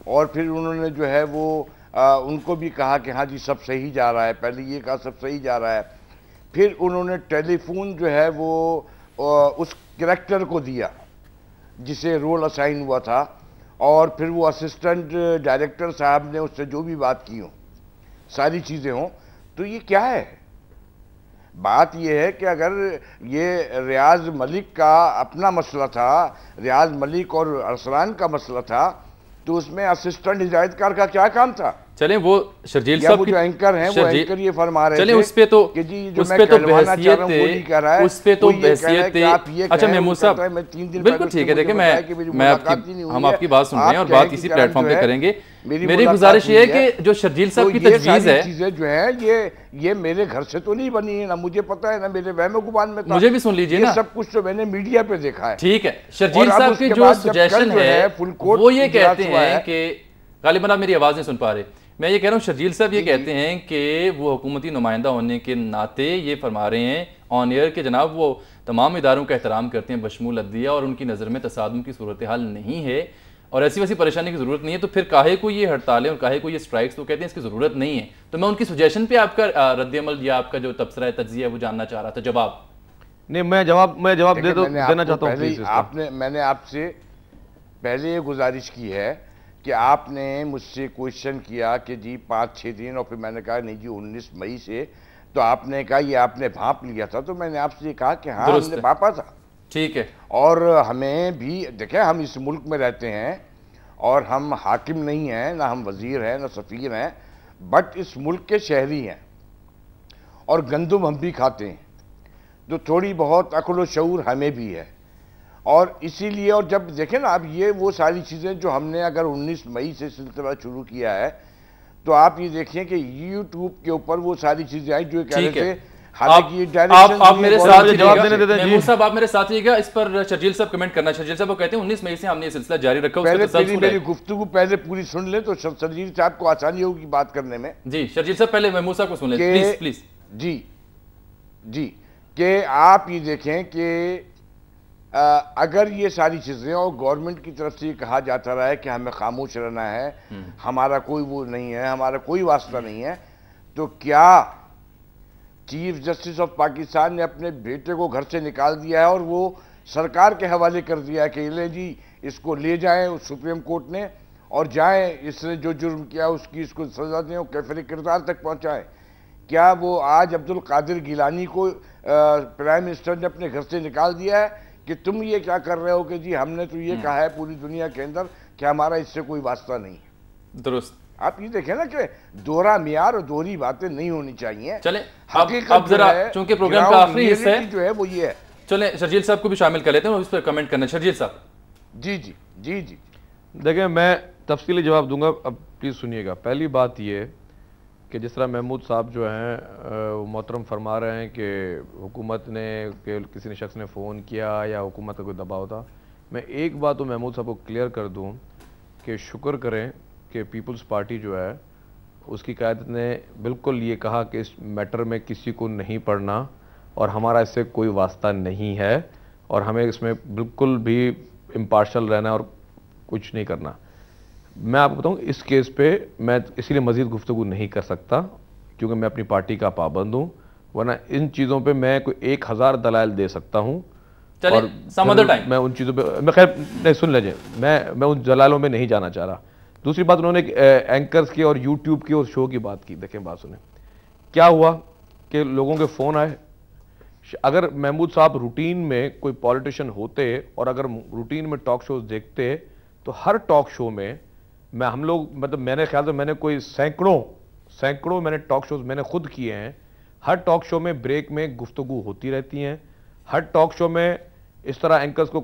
और फिर उन्होंने जो है वो उनको भी कहा कि हाँ जी सब सही जा रहा है, पहले ये कहा सब सही जा रहा है, फिर उन्होंने टेलीफोन जो है वो उस कैरेक्टर को दिया जिसे रोल असाइन हुआ था, और फिर वो असिस्टेंट डायरेक्टर साहब ने उससे जो भी बात की हो, सारी चीज़ें हों, तो ये क्या है? बात ये है कि अगर ये रियाज मलिक का अपना मसला था, रियाज मलिक और अरसलान का मसला था, तो उसमें असिस्टेंट हिदायतकार का क्या काम था? चलें वो शर्जील साहब जो एंकर हैं वो एंकर ये फरमा रहे थे उस पे तो कि जी जो मैं कहलवाना चाह रहा हूं वो नहीं कह रहा है, उस पे तो बहसियत है। अच्छा महमूद साहब मैं 3 दिन बिल्कुल ठीक है, देखिए हम आपकी बात सुन रहे हैं और बात इसी प्लेटफॉर्म पे करेंगे। मेरी गुजारिश ये है कि जो शर्जील साहब की तजवीज़ है, चीजें जो है ये मेरे घर से तो नहीं बनी है, ना मुझे पता है, ना मेरे वहम गुमान में था। मुझे भी सुन लीजिए ना, सब कुछ तो मैंने मीडिया पे देखा है। ठीक है, शर्जील साहब की जो सजेशन है वो ये कहते हैं कि गालिबन आप मेरी आवाज नहीं सुन पा रहे, मैं ये कह रहा हूँ, शर्जील साहब ये कहते हैं कि वो हुकूमती नुमाइंदा होने के नाते ये फरमा रहे हैं ऑन एयर कि जनाब वो तमाम इदारों का एहतराम करते हैं बशमूल अदलिया, और उनकी नज़र में तसादुम की सूरत हाल नहीं है और ऐसी वैसी परेशानी की ज़रूरत नहीं है, तो फिर काहे को ये हड़तालें और काहे को ये स्ट्राइक्स, तो कहते हैं इसकी ज़रूरत नहीं है। तो मैं उनकी सजेशन पे आपका रद्द-ए-अमल या आपका जो तबसरा है, तज्जिया है, वो जानना चाह रहा था। जवाब नहीं, मैं जवाब देना चाहता हूँ। मैंने आपसे पहले ये गुजारिश की है कि आपने मुझसे क्वेश्चन किया कि जी 5-6 दिन, और फिर मैंने कहा नहीं जी 19 मई से, तो आपने कहा ये आपने भांप लिया था, तो मैंने आपसे कहा कि हाँ हमने भांपा था, ठीक है। और हमें भी देखें, हम इस मुल्क में रहते हैं और हम हाकिम नहीं हैं, ना हम वजीर हैं, ना सफ़ीर हैं, बट इस मुल्क के शहरी हैं और गंदम हम भी खाते हैं, तो थोड़ी बहुत अक्ल व शऊर हमें भी है। और इसीलिए, और जब देखें ना, अब ये वो सारी चीज़ें जो हमने अगर 19 मई से सिलसिला शुरू किया है, तो आप ये देखिए कि यूट्यूब के ऊपर वो सारी चीज़ें आई जो कह रहे थे, हालांकि आप मेरे साथ जवाब देने देते हैं महमूद साहब, आप मेरे साथ रहिएगा। इस पर शर्जील साहब कमेंट करना। शर्जील साहब वो कहते हैं 19 मई से हमने ये सिलसिला जारी रखा। मेरी गुफ्तगू पहले पूरी सुन ले तो शर्जील साहब को आसानी होगी बात करने में। जी शर्जील साहब, पहले महमूद साहब को सुन लें प्लीज प्लीज। जी कि आप ये देखें कि अगर ये सारी चीज़ें, और गवर्नमेंट की तरफ से ये कहा जाता रहा है कि हमें खामोश रहना है, हमारा कोई वो नहीं है, हमारा कोई वास्ता नहीं है, तो क्या चीफ जस्टिस ऑफ पाकिस्तान ने अपने बेटे को घर से निकाल दिया है और वो सरकार के हवाले कर दिया है कि ले जी इसको ले जाएं सुप्रीम कोर्ट ने, और जाएं इसने जो जुर्म किया उसकी इसको सजा दें और कैफरे किरदार तक पहुंचाएं? क्या वो आज अब्दुल कादिर गिलानी को प्राइम मिनिस्टर ने अपने घर से निकाल दिया है कि तुम ये क्या कर रहे हो कि जी हमने तो ये कहा है पूरी दुनिया के अंदर कि हमारा इससे कोई वास्ता नहीं है? दुरुस्त। आप ये देखें ना कि दोहरा मियार और दोहरी बातें नहीं होनी चाहिए। चले अब जरा, चूंकि प्रोग्राम का आखिरी हिस्सा है जो है वो ये है। चले शर्जील साहब को भी शामिल कर लेते हैं, उस पर कमेंट करना। शर्जील साहब। जी जी जी जी देखिए, मैं तफसीली जवाब दूंगा, अब प्लीज़ सुनिएगा। पहली बात ये कि जिस तरह महमूद साहब जो हैं वो मोहतरम फरमा रहे हैं कि हुकूमत ने, कि किसी ने शख्स ने फ़ोन किया या हुकूमत का कोई दबाव था, मैं एक बात तो महमूद साहब को क्लियर कर दूं कि शुक्र करें कि पीपल्स पार्टी जो है उसकी क़यादत ने बिल्कुल ये कहा कि इस मैटर में किसी को नहीं पढ़ना और हमारा इससे कोई वास्ता नहीं है और हमें इसमें बिल्कुल भी इम्पार्शल रहना और कुछ नहीं करना। मैं आपको बताऊं, इस केस पे मैं इसीलिए मज़ीद गुफ्तगू नहीं कर सकता क्योंकि मैं अपनी पार्टी का पाबंद हूँ, वरना इन चीज़ों पे मैं कोई 1000 दलाइल दे सकता हूँ। और मैं उन चीज़ों पे मैं खैर नहीं, सुन लीजिए, मैं उन दलालों में नहीं जाना चाह रहा। दूसरी बात, उन्होंने एंकर्स की और यूट्यूब की और शो की बात की। देखें, बात सुने, क्या हुआ कि लोगों के फ़ोन आए। अगर महमूद साहब रूटीन में कोई पॉलिटिशियन होते और अगर रूटीन में टॉक शोज देखते तो हर टॉक शो में हम लोग, मतलब मेरे ख्याल से मैंने कोई सैकड़ों मैंने टॉक शोज मैंने खुद किए हैं। हर टॉक शो में ब्रेक में गुफ्तगू होती रहती हैं। हर टॉक शो में इस तरह एंकर्स को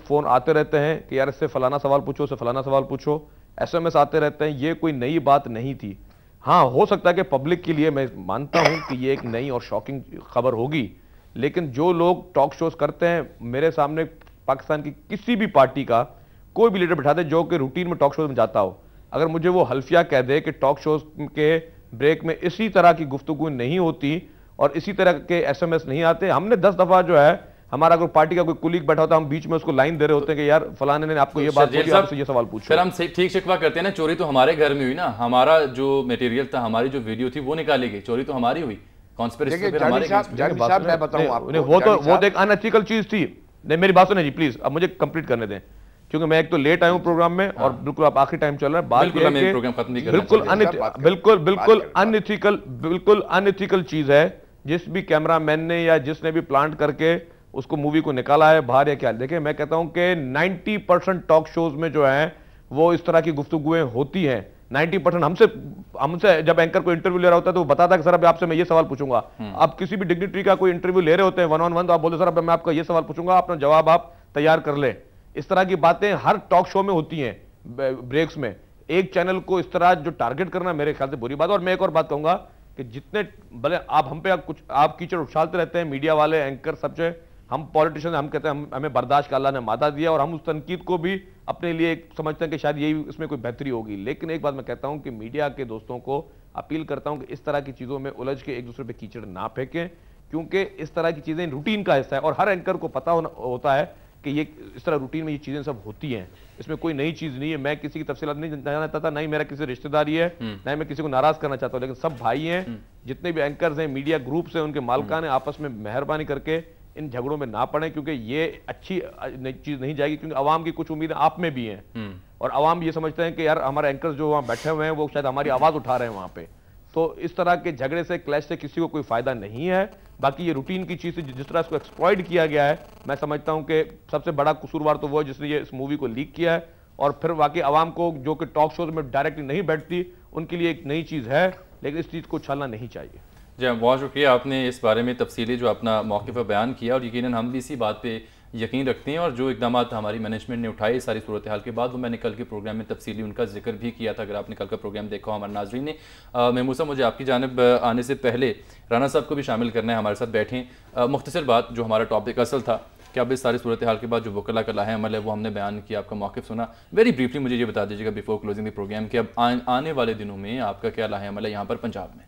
फ़ोन आते रहते हैं कि यार इससे फलाना सवाल पूछो, उससे फलाना सवाल पूछो, SMS आते रहते हैं। ये कोई नई बात नहीं थी। हाँ, हो सकता है कि पब्लिक के लिए मैं मानता हूँ कि ये एक नई और शॉकिंग खबर होगी, लेकिन जो लोग टॉक शोज करते हैं, मेरे सामने पाकिस्तान की किसी भी पार्टी का कोई भी लीडर बिठा दे जो कि रूटीन में टॉक शोज में जाता हो, अगर मुझे वो हल्फिया कह दे कि टॉक शोज के ब्रेक में इसी तरह की गुफ्तगू नहीं होती और इसी तरह के SMS नहीं आते। हमने 10 दफा जो है, हमारा अगर पार्टी का कोई कुलीग बैठा होता है, हम बीच में उसको लाइन दे रहे होते हैं कि यार फलाने ने आपको ये बात बोली, आपसे ये सवाल पूछो। फिर हम ठीक शिकवा करते हैं ना, चोरी तो हमारे घर में हुई ना, हमारा जो मटेरियल था, हमारी जो वीडियो थी वो निकाली गई, चोरी तो हमारी हुई। कॉन्स्पिरेसी फिर हमारे मैं बताऊं आपको, वो तो एक अनएथिकल चीज थी। नहीं, मेरी बात सुनिए जी प्लीज, अब मुझे कंप्लीट करने दें क्योंकि मैं एक तो लेट आया हूं प्रोग्राम में और बिल्कुल आप आखिरी टाइम चल रहा है। बात बिल्कुल अनएथिकल चीज है। जिस भी कैमरामैन ने या जिसने भी प्लांट करके उसको मूवी को निकाला है बाहर या क्या, देखिए मैं कहता हूं कि 90% टॉक शोज में जो है वो इस तरह की गुफ्तगुएं होती हैं। 90% हमसे जब एंकर को इंटरव्यू ले रहा होता है तो वो बताता है कि सर अब आपसे मैं ये सवाल पूछूंगा। आप किसी भी डिग्निटरी का कोई इंटरव्यू ले रहे होते हैं 1-on-1, तो आप बोलते सर अब मैं आपका ये सवाल पूछूंगा, अपना जवाब आप तैयार कर ले। इस तरह की बातें हर टॉक शो में होती हैं ब्रेक्स में। एक चैनल को इस तरह जो टारगेट करना मेरे ख्याल से बुरी बात है। और मैं एक और बात कहूंगा कि जितने भले आप हम पे कुछ आप कीचड़ उछालते रहते हैं मीडिया वाले, एंकर, सबसे, हम पॉलिटिशियन हम कहते हैं हमें बर्दाश्त का अल्लाह ने मादा दिया और हम उस तनकीद को भी अपने लिए समझते हैं कि शायद यही इसमें कोई बेहतरी होगी। लेकिन एक बात मैं कहता हूं कि मीडिया के दोस्तों को अपील करता हूं कि इस तरह की चीज़ों में उलझ के एक दूसरे पे कीचड़ ना फेंकें, क्योंकि इस तरह की चीज़ें रूटीन का हिस्सा है और हर एंकर को पता होता है कि ये इस तरह रूटीन में ये चीज़ें सब होती हैं, इसमें कोई नई चीज़ नहीं है। मैं किसी की तफसीलात नहीं जानना चाहता, ना ही मेरा किसी रिश्तेदारी है, ना ही मैं किसी को नाराज़ करना चाहता हूँ, लेकिन सब भाई हैं, जितने भी एंकर्स हैं, मीडिया ग्रुप्स हैं, उनके मालकान हैं, आपस में मेहरबानी करके इन झगड़ों में ना पड़े, क्योंकि ये अच्छी चीज़ नहीं जाएगी। क्योंकि आवाम की कुछ उम्मीदें आप में भी हैं और आवाम ये समझते हैं कि यार हमारे एंकर्स जो वहाँ बैठे हुए हैं वो शायद हमारी आवाज़ उठा रहे हैं वहाँ पे। तो इस तरह के झगड़े से, क्लैश से किसी को कोई फायदा नहीं है। बाकी ये रूटीन की चीज़ जिस तरह इसको एक्सप्लॉइट किया गया है, मैं समझता हूं कि सबसे बड़ा कसूरवार तो वो है जिसने ये इस मूवी को लीक किया है, और फिर वाकई आवाम को जो कि टॉक शोज में डायरेक्टली नहीं बैठती उनके लिए एक नई चीज़ है, लेकिन इस चीज़ को उछालना नहीं चाहिए। जी बहुत शुक्रिया, आपने इस बारे में तफसीली जो अपना मौक़िफ़ बयान किया और यकीनन हम भी इसी बात पे यकीन रखते हैं और जो इक़दाम हमारी मैनेजमेंट ने उठाए सारी सूरत हाल के बाद, वो मैंने कल के प्रोग्राम में तफसीली उनका जिक्र भी किया था। अगर आपने कल का प्रोग्राम देखा हो हमारे नाज़रीन ने। महमूद साहब, मुझे आपकी जानिब आने से पहले राना साहब को भी शामिल करना है, हमारे साथ बैठें। मुख्तसर बात जो हमारा टॉपिक असल था कि अब इस सारी सूरत हाल के बाद जो वकला का लाहे अमल है वो हमने बयान किया, आपका मौक़िफ़ सुना। वेरी ब्रीफली मुझे ये बता दीजिएगा बिफोर क्लोजिंग द प्रोग्राम कि अब आने वाले दिनों में आपका क्या लाहे अमल है यहाँ पर पंजाब में?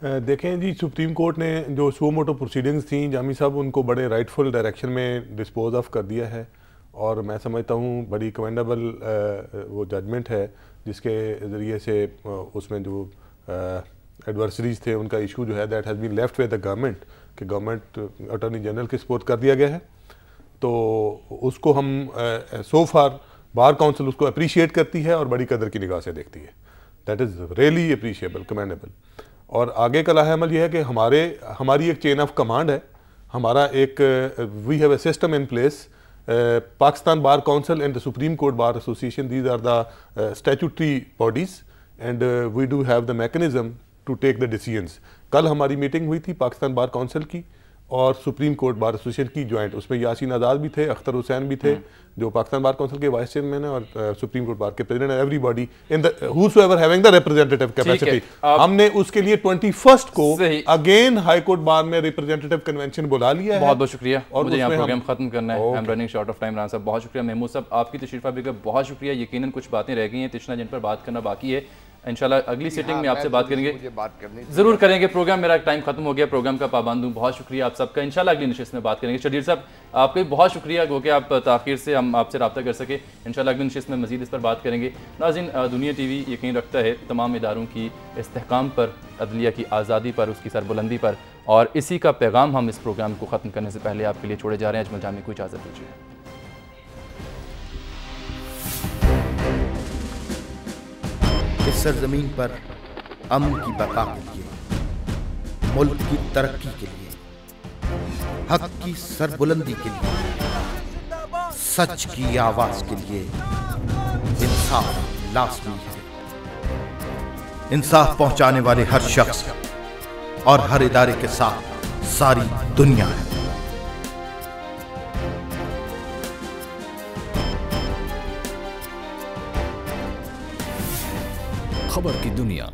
देखें जी, सुप्रीम कोर्ट ने जो सो मोटो प्रोसीडिंग्स थी जामी साहब, उनको बड़े राइटफुल डायरेक्शन में डिस्पोज ऑफ कर दिया है और मैं समझता हूँ बड़ी कमेंडेबल वो जजमेंट है, जिसके ज़रिए से उसमें जो एडवर्सरीज थे उनका इशू जो है that has been left with the government, कि गवर्नमेंट अटॉर्नी जनरल के सपोर्ट कर दिया गया है। तो उसको हम सो फार बार काउंसिल उसको अप्रिशिएट करती है और बड़ी कदर की निगाह से देखती है। That is really appreciable, commendable. और आगे का लाहे अमल यह है कि हमारी एक चेन ऑफ कमांड है, हमारा एक we have a system in place. Pakistan bar council and the supreme court bar association, these are the statutory bodies and we do have the mechanism to take the decisions. कल हमारी meeting हुई थी Pakistan bar council की और supreme court bar association की joint, उसमें यासीन आज़ाद भी थे, अख्तर हुसैन भी थे जो पाकिस्तान बार काउंसिल के वाइस चेयरमैन है और सुप्रीम कोर्ट बार के president, everybody in the whosoever having the representative capacity. हमने उसके लिए 21 को अगेन हाई कोर्ट बार में रिप्रेजेंटेटिव कन्वेंशन बुला लिया है। बहुत बहुत शुक्रिया, और मुझे यहाँ प्रोग्राम खत्म करना है, I am running short of time. Rana साहब बहुत शुक्रिया, महमूद साहब आपकी तशरीफ आने का बहुत शुक्रिया। यकीनन कुछ बातें रह गई हैं तिश्ना जिन पर बात करना बाकी है, इंशाल्लाह अगली सेटिंग में आपसे बात करेंगे, जरूर करेंगे। प्रोग्राम मेरा टाइम खत्म हो गया, प्रोग्राम का पाबंद हूँ। बहुत शुक्रिया आप सबका, इंशाल्लाह अगली नशिस्त में बात करेंगे। शरीर साहब आपको भी बहुत शुक्रिया क्योंकि आप ताख़ीर से हम आपसे रब्ता कर सके। इंशाल्लाह अगली नशिस्त में मज़ीद इस पर बात करेंगे। नाज़रीन, दुनिया TV यकीन रखता है तमाम इदारों की इस्तेहकाम पर, अदलिया की आज़ादी पर, उसकी सरबुलंदी पर, और इसी का पैगाम हम इस प्रोग्राम को ख़त्म करने से पहले आपके लिए छोड़े जा रहे हैं। अजमल जामी को इजाज़त दीजिए। इस सरजमीन पर अमन की बका के लिए, मुल्क की तरक्की के लिए, हक की सरबुलंदी के लिए, सच की आवाज के लिए इंसाफ लाजमी है। इंसाफ पहुंचाने वाले हर शख्स और हर इदारे के साथ सारी दुनिया है। खबर की दुनिया